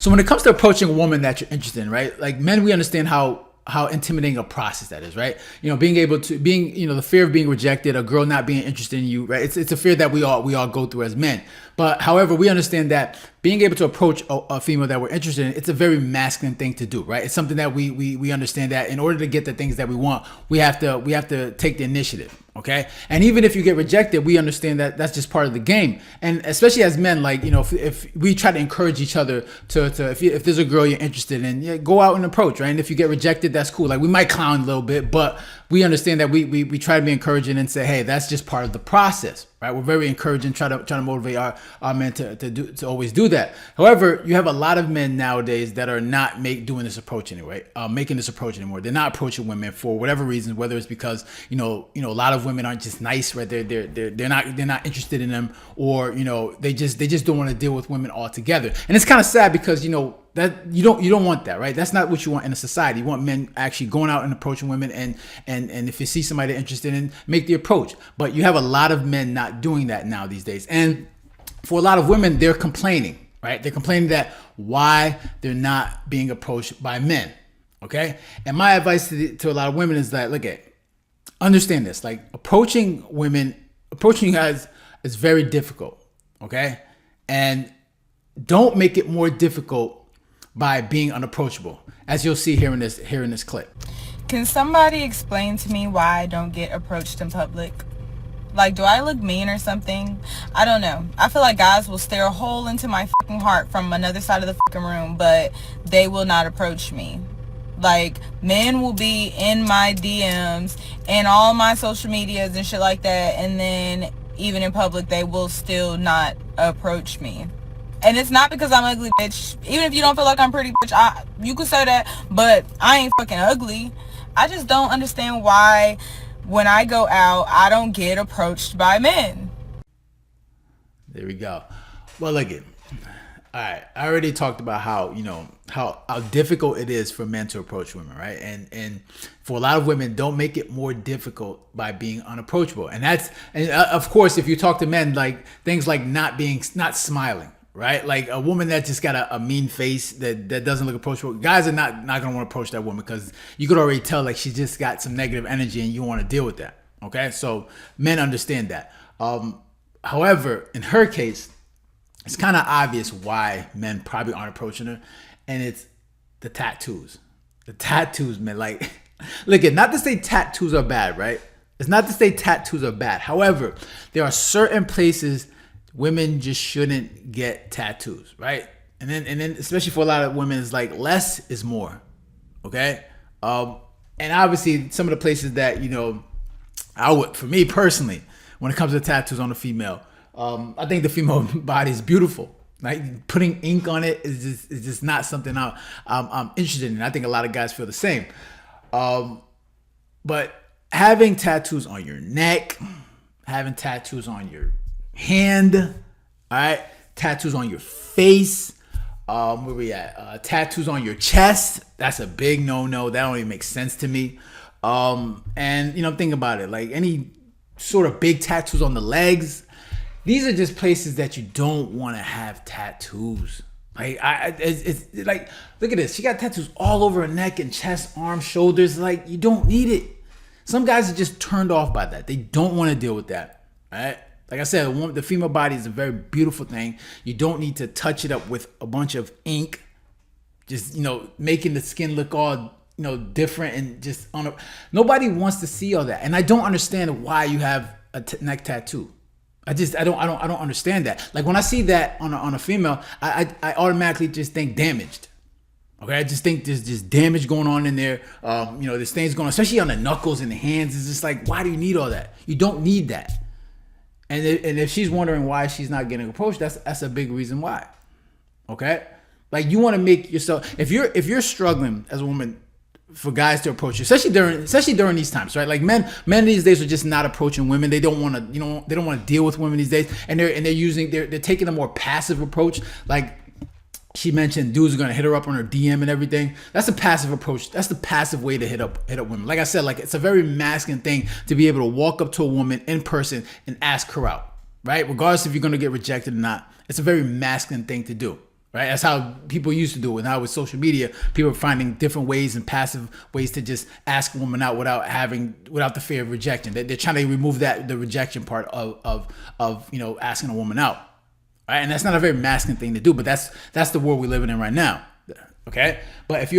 So when it comes to approaching a woman that you're interested in, right? Like men, we understand how intimidating a process that is, right? Being able to the fear of being rejected, a girl not being interested in you, right? It's a fear that we all go through as men. But however, we understand that being able to approach a female that we're interested in, it's a very masculine thing to do, right? It's something that we understand that in order to get the things that we want, we have to take the initiative. Okay. And even if you get rejected, we understand that that's just part of the game. And especially as men, like, if we try to encourage each other to if there's a girl you're interested in, yeah, go out and approach, right? And if you get rejected, that's cool. Like, we might clown a little bit, but we understand that we try to be encouraging and say, hey, that's just part of the process, right? We're very encouraging, try to motivate our men to always do that. However, you have a lot of men nowadays that are not making this approach anymore. They're not approaching women for whatever reason, whether it's because a lot of women aren't just nice, right? They're not interested in them, or they just don't want to deal with women altogether. And it's kind of sad because that you don't want that, right? That's not what you want in a society. You want men actually going out and approaching women, and if you see somebody they're interested in, make the approach. But you have a lot of men not doing that now these days, and for a lot of women, they're complaining, right? They're complaining that why they're not being approached by men. Okay, and my advice to a lot of women is that, understand this, like, approaching you guys is very difficult. Okay, and don't make it more difficult by being unapproachable, as you'll see here in this clip. Can somebody explain to me why I don't get approached in public? Like, do I look mean or something? I don't know. I feel like guys will stare a hole into my fucking heart from another side of the fucking room, but they will not approach me. Like, men will be in my DMs and all my social medias and shit like that, and then even in public, they will still not approach me. And it's not because I'm ugly, bitch. Even if you don't feel like I'm pretty, bitch, you could say that, but I ain't fucking ugly. I just don't understand why when I go out, I don't get approached by men. There we go. Well, look it. All right, I already talked about how how difficult it is for men to approach women, right? And for a lot of women, don't make it more difficult by being unapproachable. And of course, if you talk to men, like things like not smiling, right? Like a woman that just got a mean face that doesn't look approachable. Guys are not gonna want to approach that woman because you could already tell like she just got some negative energy and you want to deal with that. Okay, so men understand that. However, in her case, it's kind of obvious why men probably aren't approaching her, and it's the tattoos. The tattoos, man. Like, look, not to say tattoos are bad, right? It's not to say tattoos are bad. However, there are certain places women just shouldn't get tattoos, right? And then especially for a lot of women, it's like less is more. Okay, and obviously some of the places that I would, for me personally, when it comes to tattoos on a female, I think the female body is beautiful. Like, putting ink on it is just not something I'm interested in. I think a lot of guys feel the same. But having tattoos on your neck, having tattoos on your hand, all right, tattoos on your face, where we at? Tattoos on your chest. That's a big no-no. That don't even make sense to me. And think about it. Like, any sort of big tattoos on the legs. These are just places that you don't want to have tattoos. Like, it's like, look at this. She got tattoos all over her neck and chest, arms, shoulders. Like, you don't need it. Some guys are just turned off by that. They don't want to deal with that. All right. Like I said, the female body is a very beautiful thing. You don't need to touch it up with a bunch of ink. Just, making the skin look all, different and just nobody wants to see all that. And I don't understand why you have a neck tattoo. I don't understand that. Like, when I see that on a female, I automatically just think damaged. Okay, I just think there's just damage going on in there. There's things going on, especially on the knuckles and the hands. It's just like, why do you need all that? You don't need that. And if she's wondering why she's not getting approached, that's a big reason why. Okay, like, you want to make yourself, if you're struggling as a woman for guys to approach you, especially during these times, right? Like, men these days are just not approaching women. They don't want to, they don't want to deal with women these days, and they're taking a more passive approach. Like she mentioned, dudes are gonna hit her up on her DM and everything. That's a passive approach. That's the passive way to hit up women. Like I said, like, it's a very masculine thing to be able to walk up to a woman in person and ask her out, right? Regardless if you're gonna get rejected or not, it's a very masculine thing to do. right? That's how people used to do it. Now with social media, people are finding different ways and passive ways to just ask a woman out without the fear of rejection. They're trying to remove the rejection part of asking a woman out, right? And that's not a very masculine thing to do, but that's the world we're living in right now, okay? But if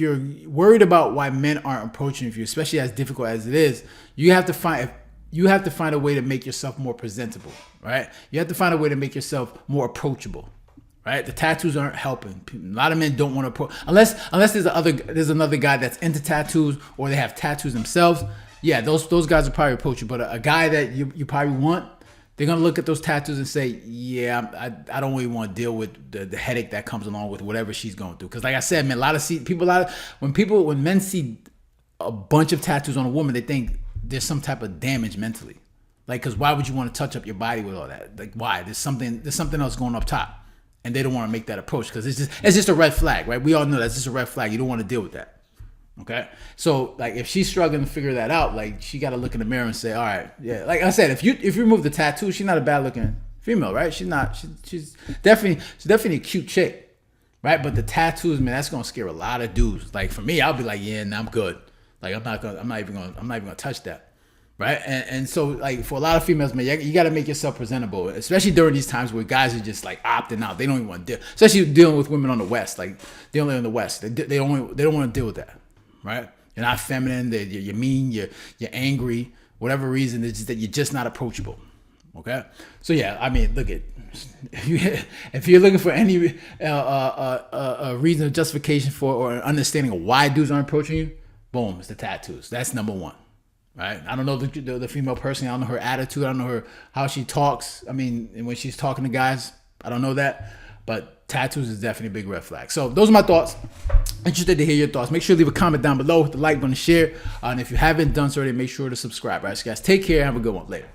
you're worried about why men aren't approaching you, especially as difficult as it is, you have to find a way to make yourself more presentable, right? You have to find a way to make yourself more approachable, right? The tattoos aren't helping. A lot of men don't want to approach unless there's another guy that's into tattoos or they have tattoos themselves. Yeah, those guys are probably approachable. But a guy that you probably want, they're gonna look at those tattoos and say, yeah, I don't really want to deal with the headache that comes along with whatever she's going through. Because like I said, man, when men see a bunch of tattoos on a woman, they think there's some type of damage mentally. Like, because why would you want to touch up your body with all that? Like, why? There's something else going up top, and they don't want to make that approach because it's just a red flag, right? We all know that's just a red flag. You don't want to deal with that. Okay, so like if she's struggling to figure that out, like she got to look in the mirror and say, all right, yeah. Like I said, if you remove the tattoo, she's not a bad looking female, right? She's not. She's definitely a cute chick, right? But the tattoos, man, that's gonna scare a lot of dudes. Like for me, I'll be like, yeah, nah, I'm good. Like I'm not even gonna touch that, right? And so like for a lot of females, man, you got to make yourself presentable, especially during these times where guys are just like opting out. They don't even want to deal, especially dealing with women on the West. Like they only in the West, they don't want to deal with that, right? You're not feminine. You're mean. You're angry. Whatever reason, it's just that you're just not approachable. Okay, so yeah, I mean, look at if you're looking for any reason or justification for or an understanding of why dudes aren't approaching you. Boom, it's the tattoos. That's number one, right? I don't know the female person. I don't know her attitude. I don't know how she talks. I mean, and when she's talking to guys, I don't know that. But tattoos is definitely a big red flag. So those are my thoughts. Interested to hear your thoughts. Make sure to leave a comment down below, hit the like button, share. And if you haven't done so already, make sure to subscribe. All right, so guys, take care. Have a good one. Later.